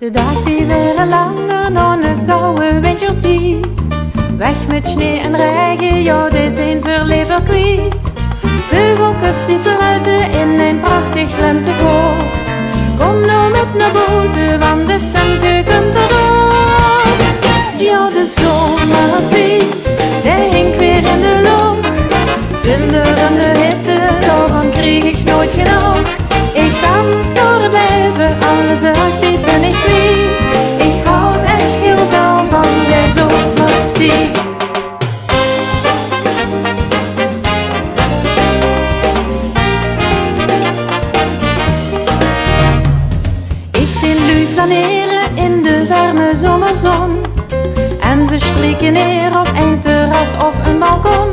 De dag die weer langer dan een koude wintertijd. Weg met sneeuw en regen, ja, die zijn verlever kwijt. Vogeltjes die fluiten in een prachtig lentekoor. Kom nou met naar boven, want het zonnetje komt erdoor. Ja, de zomertijd, die hinkt weer in de lucht. Zinderende hitte, daarvan kreeg ik nooit genoeg. Ik dans door het leven, alle zorg die ben ik kwijt. Ik hou echt heel veel van de zomertijd. Ik zie lui flaneren in de warme zomerzon. En ze streken neer op een terras of een balkon.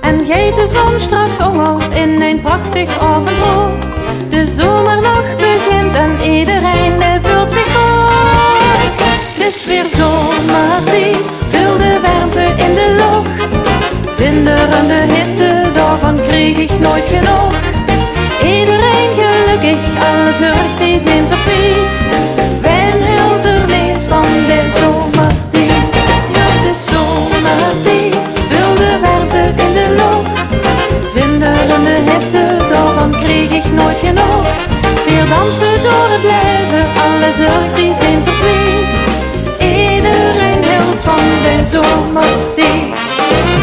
En geet de zon straks onder in een prachtig avondrood. De zomernacht begint en iedereen voelt zich goed. Het is weer zomertijd, veel de warmte in de lucht. Zinderende hitte, daarvan kreeg ik nooit genoeg. Iedereen gelukkig, alle zorg die zijn verpiet. Wijn hield er niet van de zomertijd. Ja, de zomertijd, veel de warmte in de lucht. Zinderende hitte, daarvan kreeg ik nooit genoeg. Veel dansen door het leven, alle zorg die zijn verkwiet. Iedereen hield van de zomertijd.